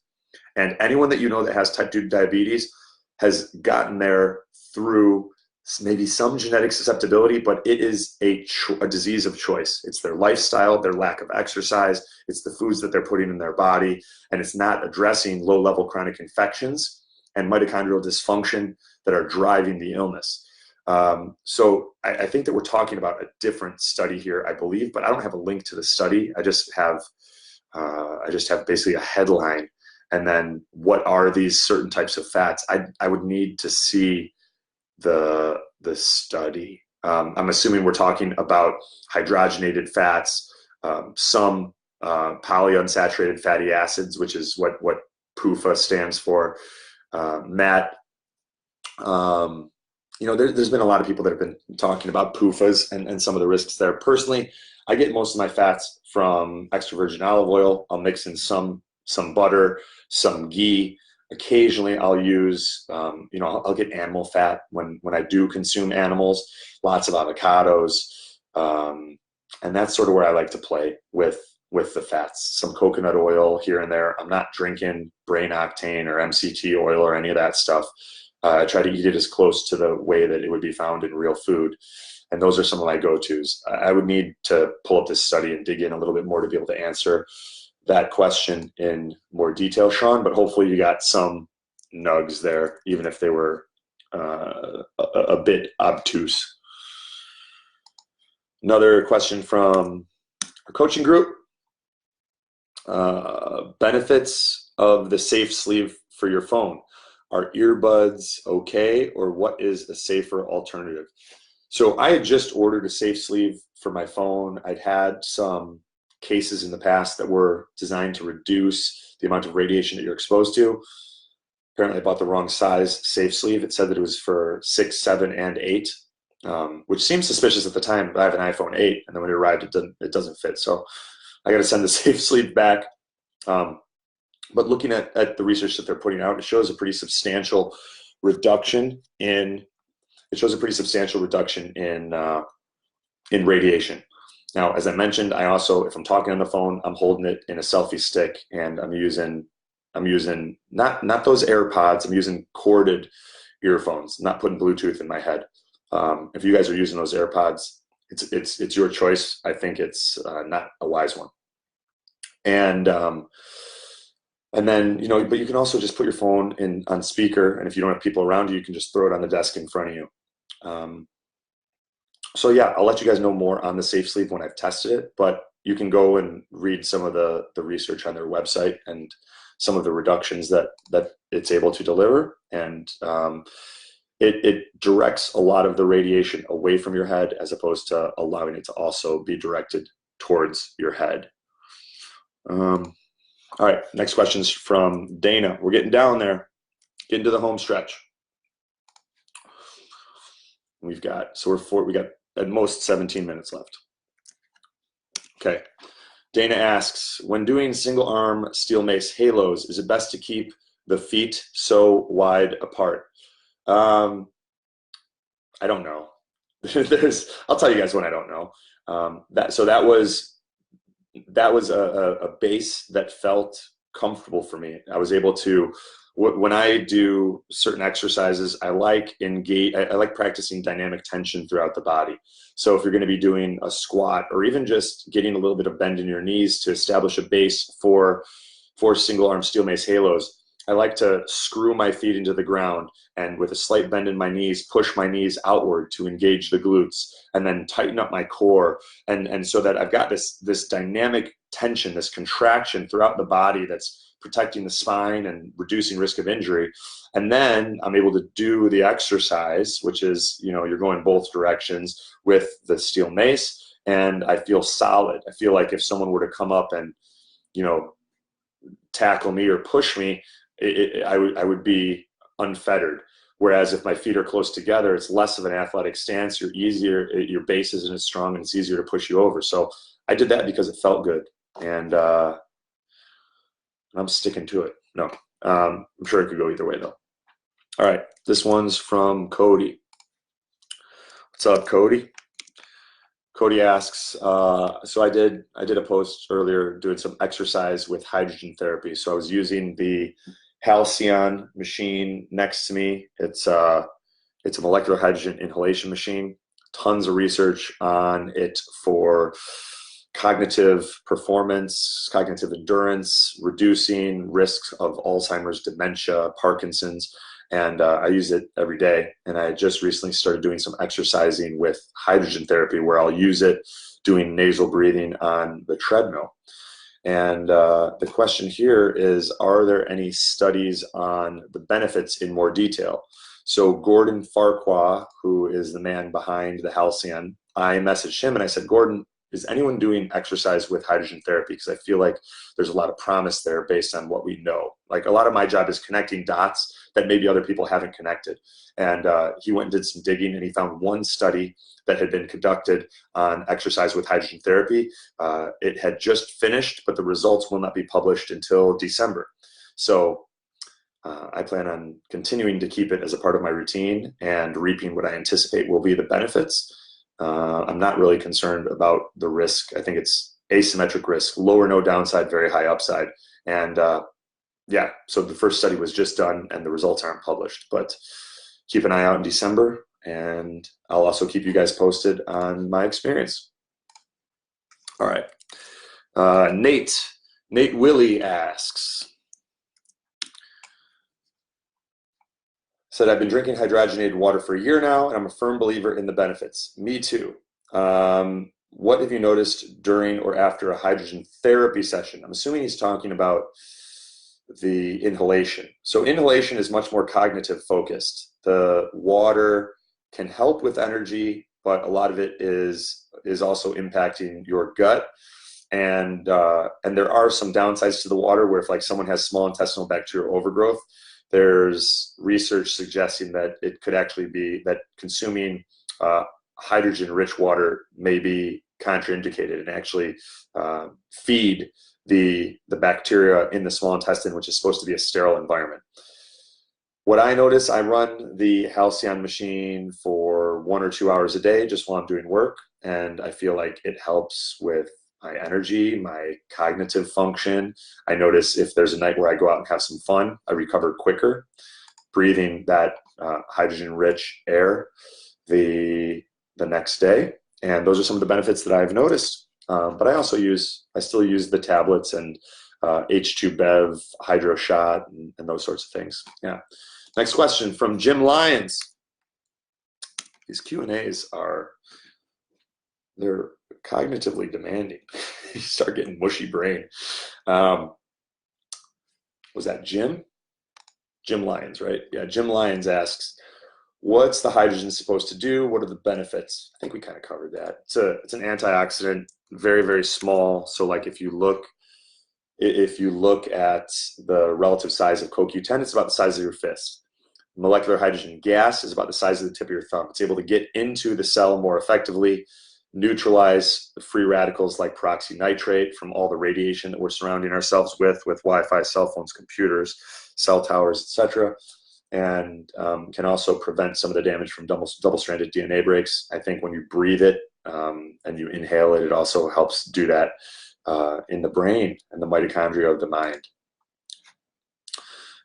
And anyone that you know that has type 2 diabetes has gotten there through maybe some genetic susceptibility, but it is a disease of choice. It's their lifestyle, their lack of exercise, it's the foods that they're putting in their body, and it's not addressing low-level chronic infections and mitochondrial dysfunction that are driving the illness. So I think that we're talking about a different study here, I believe, but I don't have a link to the study. I just have basically a headline, and then what are these certain types of fats? I would need to see the study. I'm assuming we're talking about hydrogenated fats, some polyunsaturated fatty acids, which is what PUFA stands for. Matt, there's been a lot of people that have been talking about PUFAs and some of the risks there. Personally, I get most of my fats from extra virgin olive oil. I'll mix in some butter, some ghee. Occasionally I'll use, I'll get animal fat when I do consume animals, lots of avocados. And that's sort of where I like to play with the fats, some coconut oil here and there. I'm not drinking brain octane or MCT oil or any of that stuff. I try to eat it as close to the way that it would be found in real food. And those are some of my go-tos. I would need to pull up this study and dig in a little bit more to be able to answer that question in more detail, Sean, but hopefully you got some nugs there, even if they were a bit obtuse. Another question from our coaching group. Benefits of the safe sleeve for your phone. Are earbuds okay, or what is a safer alternative? So I had just ordered a safe sleeve for my phone. I'd had some cases in the past that were designed to reduce the amount of radiation that you're exposed to. Apparently I bought the wrong size safe sleeve. It said that it was for 6, 7, and 8, which seemed suspicious at the time, but I have an iPhone 8, and then when it arrived, it doesn't fit. So I got to send the safe sleeve back. But looking at the research that they're putting out, it shows a pretty substantial reduction in radiation. Now, as I mentioned, I also, if I'm talking on the phone, I'm holding it in a selfie stick, and I'm using not those AirPods. I'm using corded earphones, not putting Bluetooth in my head. If you guys are using those AirPods, it's your choice. I think it's not a wise one. And then, but you can also just put your phone on speaker, and if you don't have people around you, you can just throw it on the desk in front of you. So yeah, I'll let you guys know more on the safe sleeve when I've tested it, but you can go and read some of the research on their website and some of the reductions that it's able to deliver. And it directs a lot of the radiation away from your head, as opposed to allowing it to also be directed towards your head. All right, next question is from Dana. We're getting down there, getting to the home stretch. We got at most 17 minutes left. Okay. Dana asks, when doing single arm steel mace halos, is it best to keep the feet so wide apart? I don't know. I'll tell you guys when I don't know. That was a base that felt comfortable for me. I was able to, when I do certain exercises, I like practicing dynamic tension throughout the body. So if you're going to be doing a squat, or even just getting a little bit of bend in your knees to establish a base for single arm steel mace halos, I like to screw my feet into the ground and with a slight bend in my knees, push my knees outward to engage the glutes and then tighten up my core. And so that I've got this dynamic tension, this contraction throughout the body that's protecting the spine and reducing risk of injury. And then I'm able to do the exercise, which is, you're going both directions with the steel mace. And I feel solid. I feel like if someone were to come up and, tackle me or push me, I would be unfettered. Whereas if my feet are close together, it's less of an athletic stance. You're easier, your base isn't as strong, and it's easier to push you over. So I did that because it felt good, and I'm sticking to it. No, I'm sure it could go either way though. All right, this one's from Cody. What's up, Cody? Cody asks, so I did a post earlier doing some exercise with hydrogen therapy. So I was using the Halcyon machine next to me. It's a molecular hydrogen inhalation machine. Tons of research on it for cognitive performance, cognitive endurance, reducing risks of Alzheimer's, dementia, Parkinson's. And I use it every day. And I just recently started doing some exercising with hydrogen therapy where I'll use it doing nasal breathing on the treadmill. And the question here is, are there any studies on the benefits in more detail? So Gordon Farquhar, who is the man behind the Halcyon, I messaged him and I said, Gordon, is anyone doing exercise with hydrogen therapy? Because I feel like there's a lot of promise there based on what we know. Like a lot of my job is connecting dots that maybe other people haven't connected. And he went and did some digging and he found one study that had been conducted on exercise with hydrogen therapy. It had just finished, but the results will not be published until December. So I plan on continuing to keep it as a part of my routine and reaping what I anticipate will be the benefits. I'm not really concerned about the risk. I think it's asymmetric risk, low or no downside, very high upside. And yeah, so the first study was just done and the results aren't published, but keep an eye out in December and I'll also keep you guys posted on my experience. All right. Nate Willie asks, said, I've been drinking hydrogenated water for a year now, and I'm a firm believer in the benefits. Me too. What have you noticed during or after a hydrogen therapy session? I'm assuming he's talking about the inhalation. So inhalation is much more cognitive focused. The water can help with energy, but a lot of it is also impacting your gut. And there are some downsides to the water where if like someone has small intestinal bacterial overgrowth, there's research suggesting that it could actually be that consuming hydrogen-rich water may be contraindicated and actually feed the bacteria in the small intestine, which is supposed to be a sterile environment. What I notice, I run the Halcyon machine for 1 or 2 hours a day just while I'm doing work, and I feel like it helps with my energy, my cognitive function. I notice if there's a night where I go out and have some fun, I recover quicker, breathing that hydrogen-rich air the next day. And those are some of the benefits that I've noticed. But I still use the tablets and H2Bev, Hydro Shot, and those sorts of things. Yeah. Next question from Jim Lyons. These Q&As they're cognitively demanding. You start getting mushy brain. Was that Jim? Jim Lyons, right? Yeah, Jim Lyons asks, what's the hydrogen supposed to do? What are the benefits? I think we kind of covered that. It's an antioxidant, very, very small. So like if you look at the relative size of CoQ10, it's about the size of your fist. Molecular hydrogen gas is about the size of the tip of your thumb. It's able to get into the cell more effectively, neutralize the free radicals like peroxynitrate from all the radiation that we're surrounding ourselves with Wi-Fi, cell phones, computers, cell towers, etc., and can also prevent some of the damage from double-stranded DNA breaks. I think when you breathe it and you inhale it, it also helps do that in the brain and the mitochondria of the mind.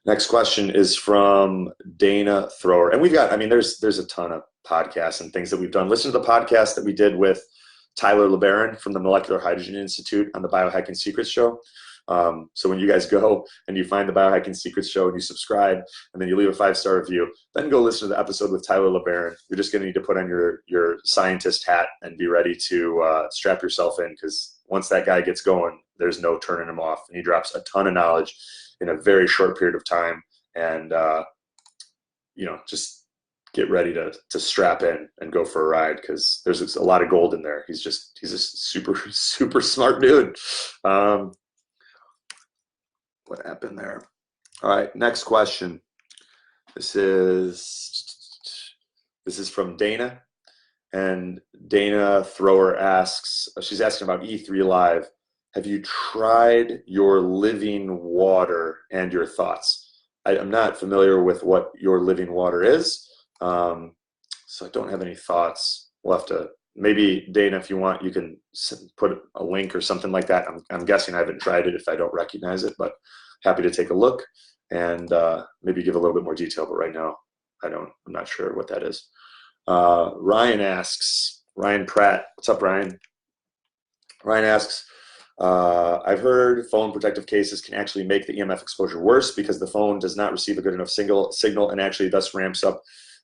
Next question is from Dana Thrower. And we've got, there's a ton of podcasts and things that we've done. Listen to the podcast that we did with Tyler LeBaron from the Molecular Hydrogen Institute on the Biohacking Secrets show. So when you guys go and you find the Biohacking Secrets show and you subscribe and then you leave a 5-star review, then go listen to the episode with Tyler LeBaron. You're just going to need to put on your scientist hat and be ready to strap yourself in, because once that guy gets going, there's no turning him off. And he drops a ton of knowledge in a very short period of time. And, just get ready to strap in and go for a ride, because there's a lot of gold in there. He's a super, super smart dude. What happened there? All right, next question. This is from Dana. And Dana Thrower asks, she's asking about E3 Live. Have you tried your living water and your thoughts? I'm not familiar with what your living water is. So I don't have any thoughts. We'll have to, maybe Dana, if you want, you can put a link or something like that. I'm guessing I haven't tried it if I don't recognize it, but happy to take a look and maybe give a little bit more detail. But right now, I'm not sure what that is. Ryan asks, Ryan Pratt, what's up, Ryan? Ryan asks, I've heard phone protective cases can actually make the EMF exposure worse because the phone does not receive a good enough signal and actually thus ramps up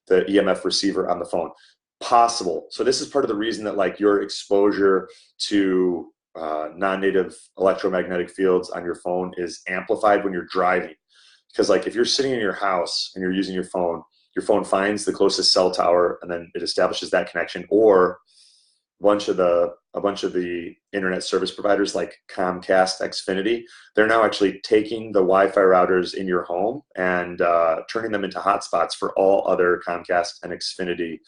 the EMF receiver on the phone. Possible. So this is part of the reason that like your exposure to non-native electromagnetic fields on your phone is amplified when you're driving. Because like if you're sitting in your house and you're using your phone finds the closest cell tower and then it establishes that connection. Or a bunch of the internet service providers like Comcast, Xfinity, they're now actually taking the Wi-Fi routers in your home and turning them into hotspots for all other Comcast and Xfinity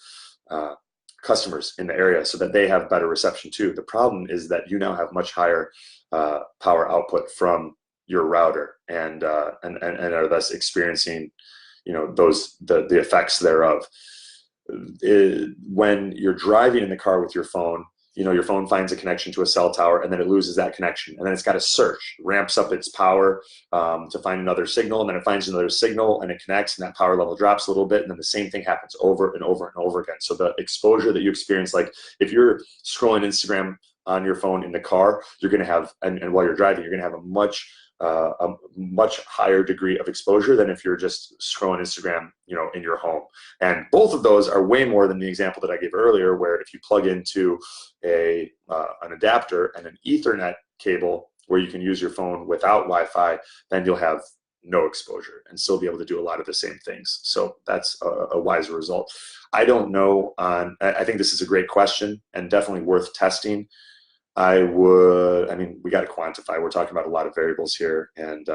customers in the area so that they have better reception too. The problem is that you now have much higher power output from your router and are thus experiencing, the effects thereof. When you're driving in the car with your phone, your phone finds a connection to a cell tower and then it loses that connection. And then it's got to search, ramps up its power to find another signal. And then it finds another signal and it connects and that power level drops a little bit. And then the same thing happens over and over and over again. So the exposure that you experience, like if you're scrolling Instagram on your phone in the car, you're going to have, and while you're driving, you're going to have a much higher degree of exposure than if you're just scrolling Instagram, in your home. And both of those are way more than the example that I gave earlier, where if you plug into an adapter and an Ethernet cable where you can use your phone without Wi-Fi, then you'll have no exposure and still be able to do a lot of the same things. So that's a wiser result. I don't know. I think this is a great question and definitely worth testing. We got to quantify. We're talking about a lot of variables here, and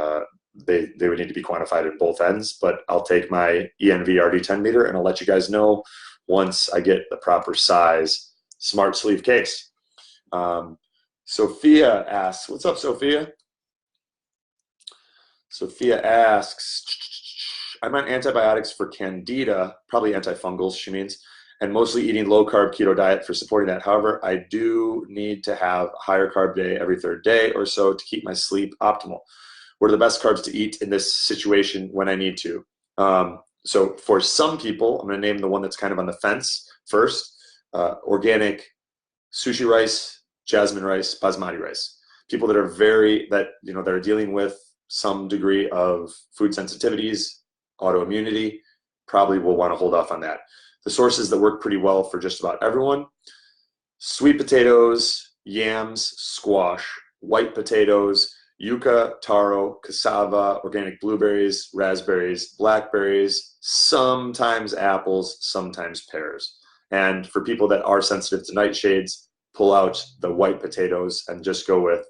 they would need to be quantified in both ends. But I'll take my ENV RD10 meter, and I'll let you guys know once I get the proper size smart sleeve case. Sophia asks, what's up, Sophia? Sophia asks, I'm on antibiotics for candida, probably antifungals, she means, and mostly eating low-carb keto diet for supporting that. However, I do need to have a higher carb day every third day or so to keep my sleep optimal. What are the best carbs to eat in this situation when I need to? So for some people, I'm going to name the one that's kind of on the fence first, organic sushi rice, jasmine rice, basmati rice. People that are that are dealing with some degree of food sensitivities, autoimmunity, probably will want to hold off on that. The sources that work pretty well for just about everyone: sweet potatoes, yams, squash, white potatoes, yuca, taro, cassava, organic blueberries, raspberries, blackberries, sometimes apples, sometimes pears. And for people that are sensitive to nightshades, pull out the white potatoes and just go with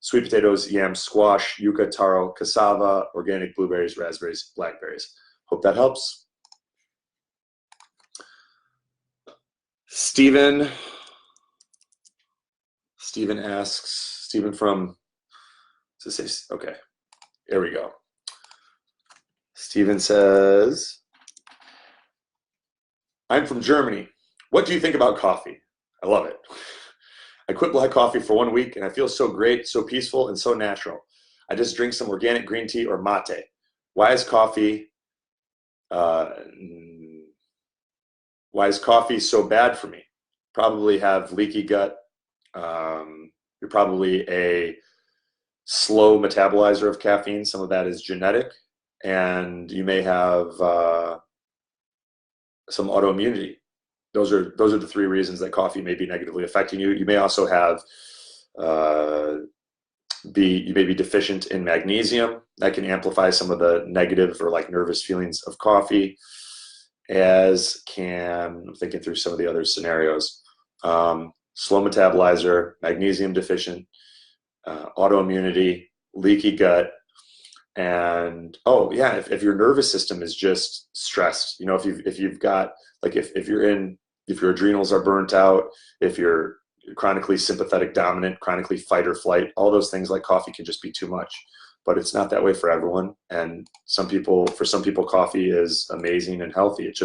sweet potatoes, yams, squash, yuca, taro, cassava, organic blueberries, raspberries, blackberries. Hope that helps. Stephen asks, okay, here we go. Stephen says, I'm from Germany. What do you think about coffee? I love it. I quit black coffee for 1 week and I feel so great, so peaceful, and so natural. I just drink some organic green tea or mate. Why is coffee so bad for me? Probably have leaky gut. You're probably a slow metabolizer of caffeine. Some of that is genetic, and you may have some autoimmunity. Those are the three reasons that coffee may be negatively affecting you. You may also have you may be deficient in magnesium. That can amplify some of the negative or like nervous feelings of coffee, as can, I'm thinking through some of the other scenarios. Slow metabolizer, magnesium deficient, autoimmunity, leaky gut, and oh yeah, if your nervous system is just stressed, if you've got like if your adrenals are burnt out, if you're chronically sympathetic dominant, chronically fight or flight, all those things like coffee can just be too much. But it's not that way for everyone, and for some people coffee is amazing and healthy. It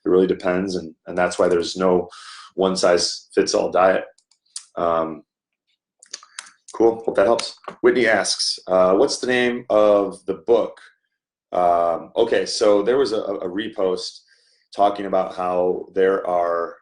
really depends, and that's why there's no one size fits all diet. Cool, hope that helps. Whitney asks, what's the name of the book? Okay, so there was a repost talking about how there are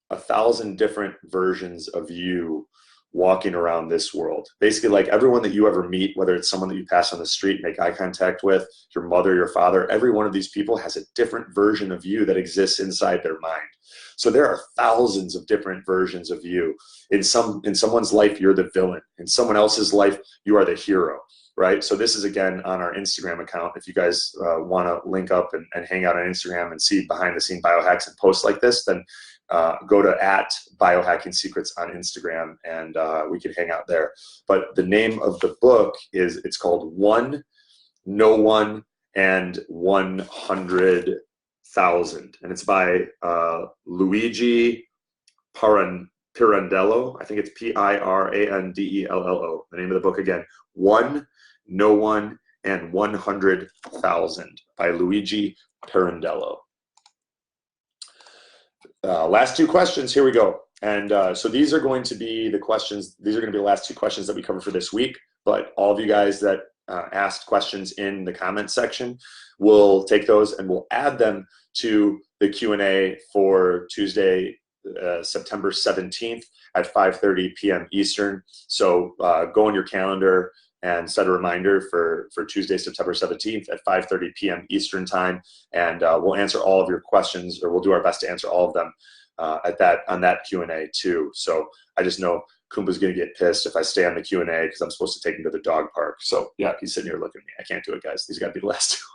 1,000 different versions of you walking around this world. Basically, like everyone that you ever meet, whether it's someone that you pass on the street, make eye contact with, your mother, your father, every one of these people has a different version of you that exists inside their mind. So there are thousands of different versions of you. In someone's life, you're the villain. In someone else's life, you are the hero, right? So this is, again, on our Instagram account. If you guys want to link up and hang out on Instagram and see behind-the-scene biohacks and posts like this, then go to @Biohacking Secrets on Instagram, and we can hang out there. But the name of the book it's called One, No One, and 100,000, and it's by Luigi Pirandello. I think it's Pirandello. The name of the book again, One, No One, and 100,000 by Luigi Pirandello. Last two questions, here we go. And so these are going to be the questions, these are going to be the last two questions that we cover for this week, but all of you guys that asked questions in the comment section, we'll take those and we'll add them to the Q&A for Tuesday, September 17th at 5:30 p.m. Eastern. So go on your calendar and set a reminder for Tuesday, September 17th at 5:30 p.m. Eastern time, and we'll answer all of your questions, or we'll do our best to answer all of them on that Q&A too. So I just know Kumpa's gonna get pissed if I stay on the Q&A because I'm supposed to take him to the dog park. So yeah, he's sitting here looking at me. I can't do it, guys. These gotta be the last two.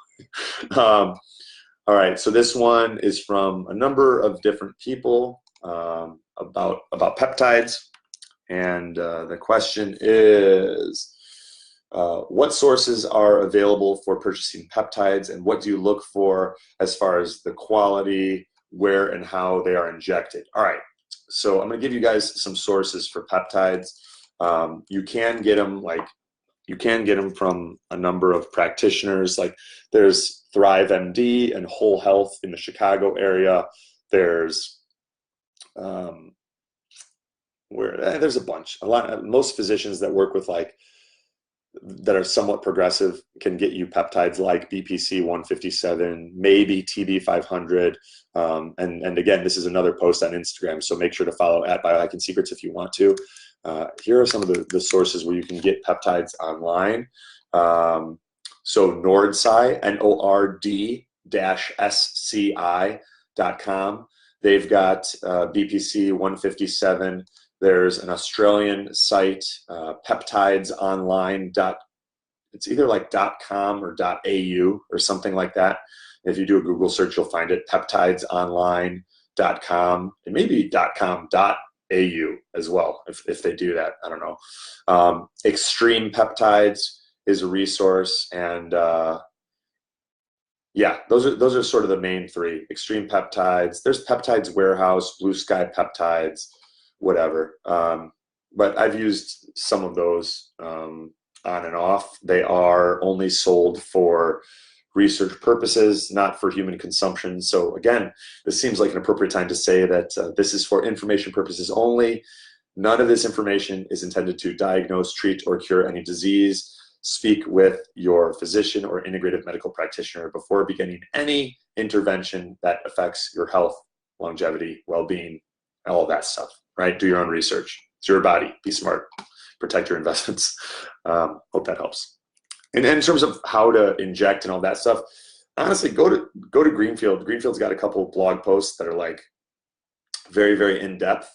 All right, so this one is from a number of different people about peptides, and the question is, what sources are available for purchasing peptides, and what do you look for as far as the quality, where and how they are injected? All right, so I'm going to give you guys some sources for peptides. You can get them from a number of practitioners. Like there's Thrive MD and Whole Health in the Chicago area. There's there's a bunch. Most physicians that work with that are somewhat progressive can get you peptides like BPC 157, maybe TB 500. And again, this is another post on Instagram, so make sure to follow @Biohacking Secrets if you want to. Here are some of the sources where you can get peptides online. So Nordsci, NORD-SCI.com. They've got BPC 157. There's an Australian site, peptidesonline. It's either like .com or .au or something like that. If you do a Google search, you'll find it, peptidesonline.com, and maybe .com.au as well, if they do that. I don't know. Extreme Peptides is a resource, and yeah, those are sort of the main three. Extreme Peptides. There's Peptides Warehouse, Blue Sky Peptides, whatever. But I've used some of those on and off. They are only sold for research purposes, not for human consumption. So again, this seems like an appropriate time to say that this is for information purposes only. None of this information is intended to diagnose, treat, or cure any disease. Speak with your physician or integrative medical practitioner before beginning any intervention that affects your health, longevity, well-being, all of that stuff, right? Do your own research. It's your body. Be smart. protect your investments. Hope that helps. And in terms of how to inject and all that stuff, honestly, go to Greenfield. Greenfield's got a couple of blog posts that are like very, very in depth.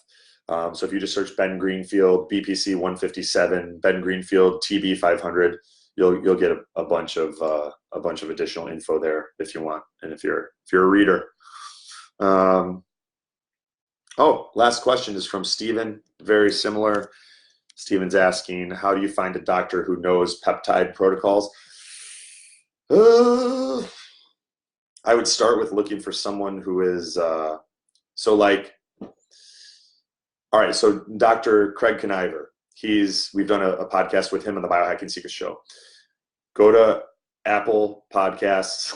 So if you just search Ben Greenfield, BPC 157, Ben Greenfield, TB 500, you'll get a bunch of additional info there if you want, and if you're a reader. Last question is from Steven. Very similar. Steven's asking, how do you find a doctor who knows peptide protocols? I would start with looking for someone who is, all right, so Dr. Craig Kniver, we've done a podcast with him on the Biohacking Secrets Show. Go to Apple Podcasts,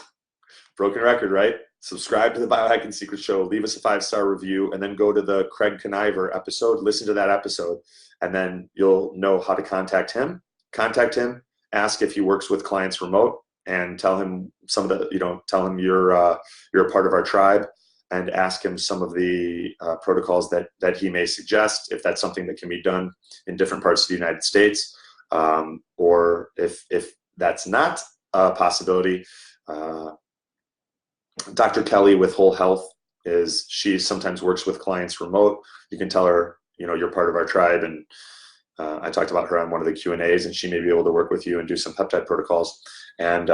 broken record, right? Subscribe to the Biohacking Secrets Show, leave us a 5-star review, and then go to the Craig Kniver episode, listen to that episode, and then you'll know how to contact him. Contact him, ask if he works with clients remote, and tell him tell him you're a part of our tribe, and ask him some of the protocols that he may suggest, if that's something that can be done in different parts of the United States, or if that's not a possibility. Dr. Kelly with Whole Health she sometimes works with clients remote. You can tell her, you're part of our tribe, and I talked about her on one of the Q&As, and she may be able to work with you and do some peptide protocols. And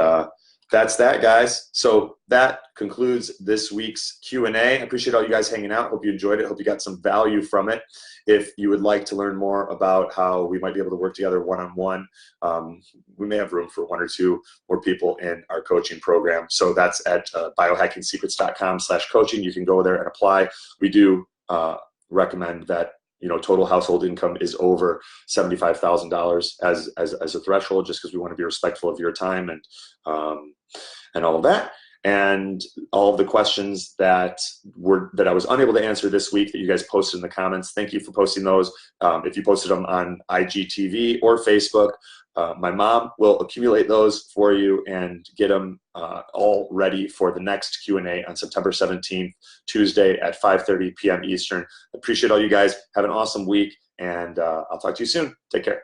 that's that, guys. So that concludes this week's Q&A. I appreciate all you guys hanging out. Hope you enjoyed it. Hope you got some value from it. If you would like to learn more about how we might be able to work together one-on-one, we may have room for 1 or 2 more people in our coaching program. So that's at biohackingsecrets.com/coaching. You can go there and apply. We do recommend that total household income is over $75,000 as a threshold, just because we want to be respectful of your time and all of that. And all of the questions that I was unable to answer this week that you guys posted in the comments, thank you for posting those. If you posted them on IGTV or Facebook, my mom will accumulate those for you and get them all ready for the next Q&A on September 17th, Tuesday at 5:30 p.m. Eastern. Appreciate all you guys. Have an awesome week, and I'll talk to you soon. Take care.